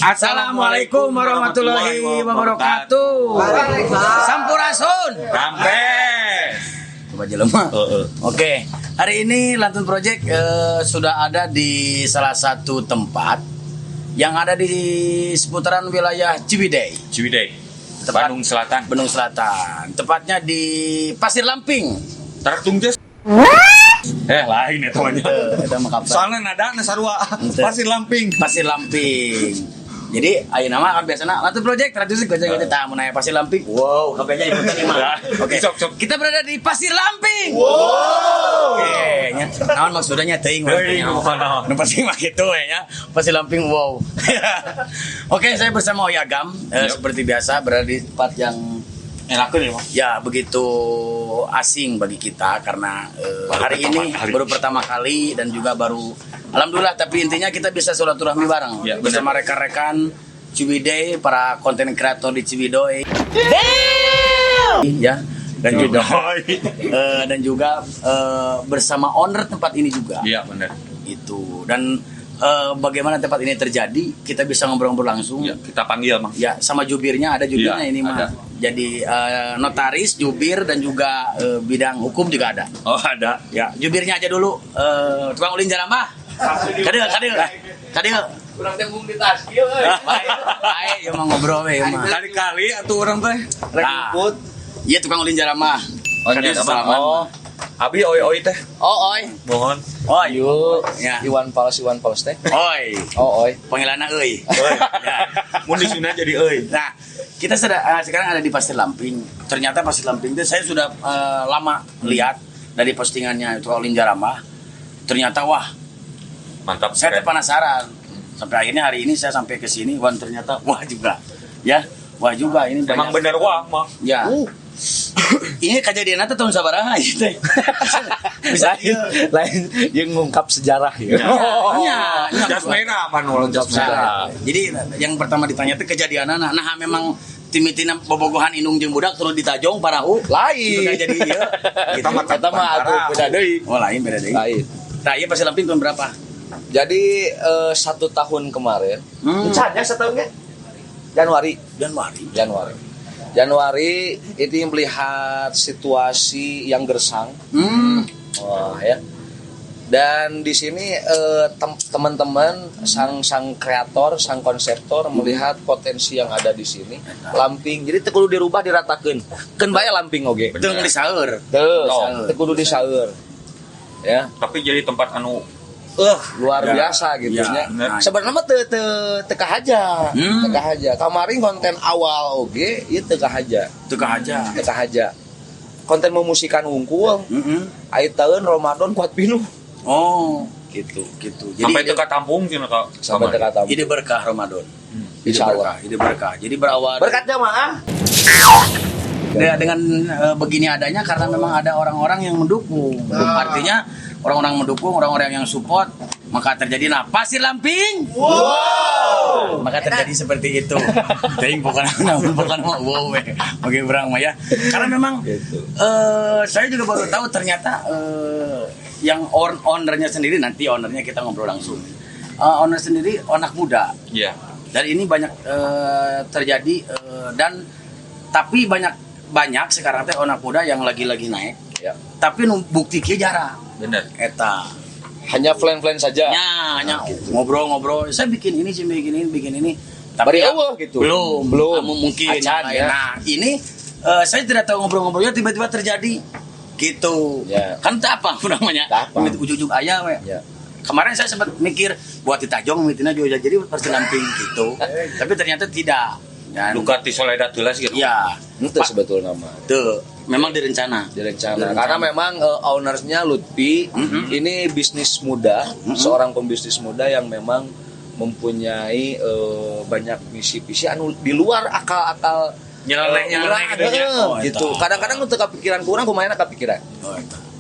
Assalamualaikum warahmatullahi wabarakatuh. Sampurasun. Kampes. Coba jelema. Oke, hari ini Lantun Project sudah ada di salah satu tempat yang ada di seputaran wilayah Ciwidey. Bandung Selatan. Tepatnya di Pasir Lamping. Tartung Jas. Lain ya temannya. Soalnya nada sarua Pasir Lamping. Jadi ayeuna mah kan biasana Lantun Project tradisi gojek-gojek tamu nanya Pasir Lamping. Wow, kabehnya ikutan imah. Oke. Kita berada di Pasir Lamping. Wow. Oke, nya naon maksudnya teuing nu pasti mah kitu ya. Pasir Lamping wow. Oke, saya bersama Oyagam seperti biasa berada di tempat yang Enakeun ya, Mas. Ya, begitu asing bagi kita karena hari ini baru pertama kali dan juga baru alhamdulillah, tapi intinya kita bisa silaturahmi bareng ya, bersama rekan-rekan Ciwidey, para konten kreator di Ciwidey. Ya, dan juga bersama owner tempat ini juga. Iya, benar. Itu. Dan bagaimana tempat ini terjadi, kita bisa ngobrol-ngobrol langsung. Ya, kita panggil, Mang. Ya, sama jubirnya, ada jubirnya ini mah. Jadi notaris, jubir dan juga bidang hukum juga ada. Oh, ada. Ya, jubirnya aja dulu. Tukang ulin Jarambah. Kadeu. Kurang tembung di tas kieu euy. Baik, ya mau ngobrol we mah. Kali-kali atuh urang teh rek ngikut. Iya, tukang ulin Jarambah. Oh, iya, Abi oi teh. Oh, oi. Mohon. Oh, Yuk, ya. Iwan Pals teh. Oi. Oh, oi. Panggilanna euy. Ya. Mun disuna jadi euy. Nah, kita sekarang ada di Pasir Lamping. Ternyata Pasir Lamping itu saya sudah lama lihat dari postingannya tukang ulin Jarambah. Ternyata wah, Mantap. saya penasaran. Sampai akhirnya hari ini saya sampai ke sini, wah ternyata wah juga. Ya, wah juga ini Emang banyak. bener wah, Mang. Ya. Ini kejadian itu tahun sabaraha gitu. Bisa Lain yang ngungkap sejarah ya. Jas merah manual jas merah. Jadi yang pertama ditanya itu kejadian nah memang timitina bobogohan indung jeung budak terus ditajong parahu Lain. itu jadi ieu. Kita mah atuh beda deui. Oh, lain beda deui. Lain. Nah, ieu Pasir Lamping tahun berapa? Jadi 1 tahun kemarin. Misalnya setahunnya Januari itu melihat situasi yang gersang. Wah, ya. Dan di sini teman-teman sang kreator, sang konseptor melihat potensi yang ada di sini. Lamping. Jadi teu kudu dirubah diratakeun. Keun bae Lamping oge. Teu disaeur. Teu kudu disaeur. Ya, Tapi jadi tempat anu luar biasa gitu ya. nya. Sebenarnya mah teu haja. Kemarin konten awal oge ieu teu haja. Konten memusikan unggul. Aitaeun Ramadan kuat pinuh. Oh, gitu. Jadi sampai teka tampung cenah Kak. Sampai teka tampung. ide berkah Ramadan. Insyaallah. Ide berkah. Jadi berawal Berkat jamaah. dengan begini adanya karena memang ada orang-orang yang mendukung. Artinya orang-orang mendukung, orang-orang yang support, maka terjadi Pasir Lamping. Wow. Maka terjadi seperti itu. Ting bukan wow oke berang mah ya. Karena memang saya juga baru tahu ternyata yang ownernya sendiri, nanti ownernya kita ngobrol langsung. Owner sendiri anak muda. Iya. Dan ini banyak terjadi dan tapi banyak sekarang teh anak muda yang lagi naik. Ya. Tapi bukti kieu jarang. Bener. Eta. Hanya plan-plan saja. Hanya ngobrol-ngobrol. Saya bikin ini. Tapi Bari eueuh gitu. Belum. Mungkin. Acan, ya. Nah, ini saya tidak tahu ngobrol-ngobrolnya tiba-tiba terjadi. Gitu. Ya. Kan tak apa namanya. Ujug-ujug aya we. Ya. Kemarin saya sempat mikir buat ditajong mitina juga jadi Pasir Lamping gitu. Tapi ternyata tidak. Dan Ducati Soledad tulas gitu. ya, Itu sebetulnya nama. tuh memang direncana. Karena memang ownersnya Lutfi ini bisnis muda, seorang pembisnis muda yang memang mempunyai banyak misi-misi anu di luar akal-akal Nyeleneh gitu. Kadang-kadang untuk kepikiran kurang kumaha kepikiran.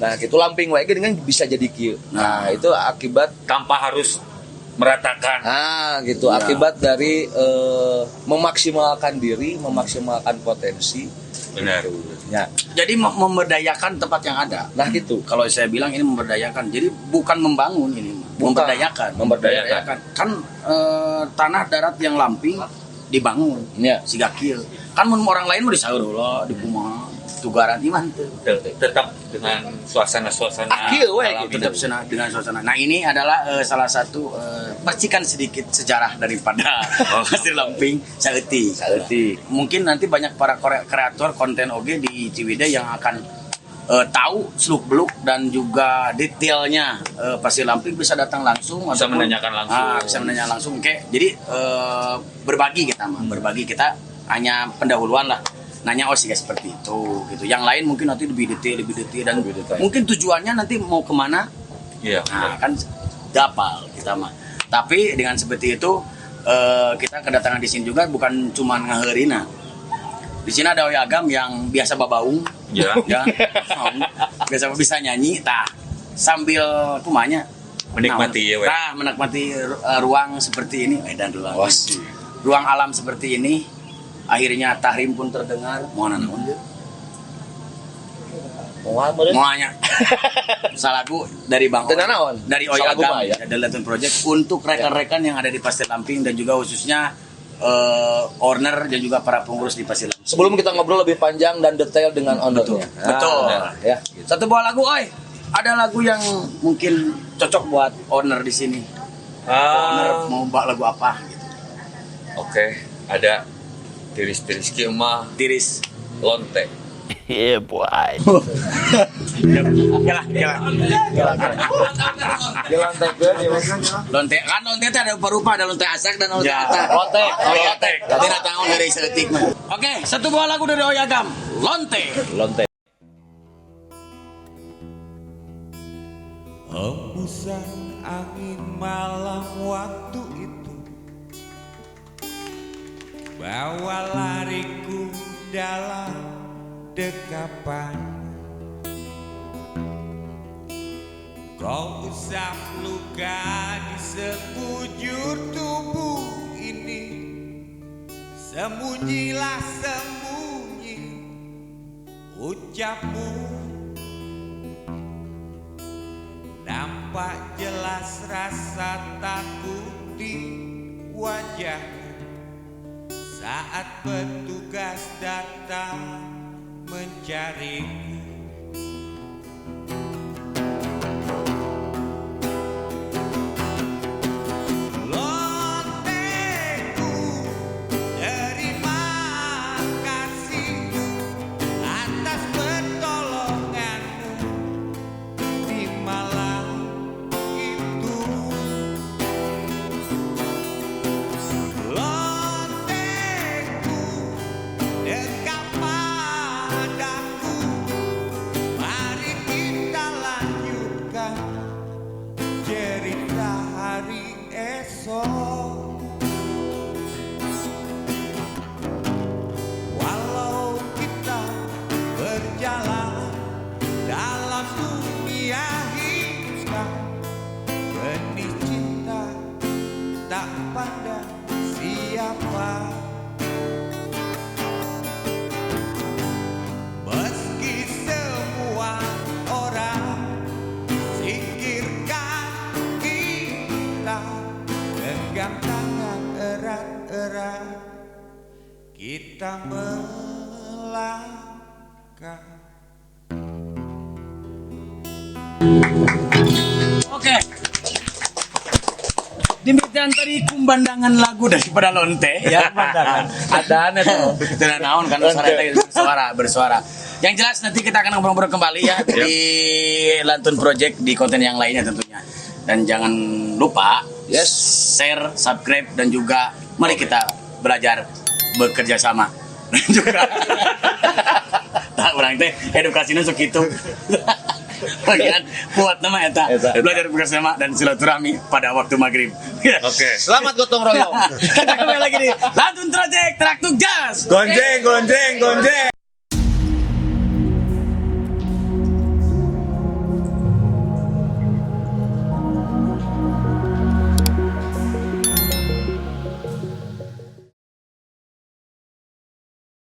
Nah, gitu Lamping wae dengan bisa jadi kieu. Nah, itu akibat tanpa harus meratakan. Gitu. Ya. Akibat dari memaksimalkan diri, memaksimalkan potensi. Benar. Ya. Jadi memberdayakan tempat yang ada. Nah, gitu. Kalau saya bilang ini memberdayakan. Jadi bukan membangun ini. memberdayakan. Kan tanah darat yang lamping dibangun siga kieu. Kan mun orang lain mau disaur heula di kumaha tugaran iman teh. Tetap dengan suasana Kieu we tetap dengan suasana. Nah, ini adalah salah satu percikan sedikit sejarah daripada Pasir Lamping saeutik. Mungkin nanti banyak para kreator konten oge di Ciwidey yang akan tahu seluk-beluk dan juga detailnya Pasir Lamping, bisa datang langsung bisa menanyakan langsung. Oke, jadi berbagi kita hanya pendahuluan lah, nanya sih seperti itu gitu. Yang lain mungkin nanti lebih detail dan mungkin tujuannya nanti mau kemana, kan dapal kita mah. Tapi dengan seperti itu kita kedatangan di sini juga bukan cuma ngaheurina. Di sini ada Oyagam yang biasa babaung, biasa bisa nyanyi, sambil kumanya menikmati menikmati ruang seperti ini, ruang alam seperti ini. Akhirnya tahrim pun terdengar, Moanya. Salagu dari Bang dari Oyagam dari Lantun Project untuk rekan-rekan yang ada di Pasir Lamping dan juga khususnya owner dan juga para pengurus di Pasir Lamping. Sebelum kita ngobrol lebih panjang dan detail dengan ownernya. Betul. Satu buah lagu, ada lagu yang mungkin cocok buat owner di sini. Owner mau bawa lagu apa? Gitu. Oke, ada tiris mah lonte. boy. Lonte itu ada rupa-rupa, ada lonte asak dan lonte atak. Lotek. Tapi datang dari seetik mah. Oke, satu buah lagu dari Oyagam, Lonte. Hembusan angin malam waktu itu bawa lariku dalam dekapan. Kau usap luka di sekujur tubuh ini. Sembunyilah sembunyi ucapmu. Nampak jelas rasa takut di wajahmu saat petugas datang mencariku. Lonteku, terima kasih atas pertolonganmu di malam itu. Lonteku, dekat padaku, mari kita lanjutkan cerita hari esok. Walau kita berjalan dalam dunia hitam, benih cinta tak pandang siapa. Meski semua orang singkirkan kita, genggam tangan erat-erat, kita melangkah. Oke. Demikian tadi kumbandangan lagu daripada Lonte ya. Ada tuh. Tidak naon kan bersuara. Yang jelas nanti kita akan ngobrol kembali ya di Lantun Project di konten yang lainnya tentunya. Dan jangan lupa share, subscribe dan juga mari kita belajar bekerja sama. Dan juga tak orang teh edukasinya sok itu. Bagian buat nama eta belajar bersama dan silaturahmi pada waktu maghrib. Oke. Selamat gotong royong. Kita kembali lagi di Lantun Project Traktuk Jas. Gonjeng.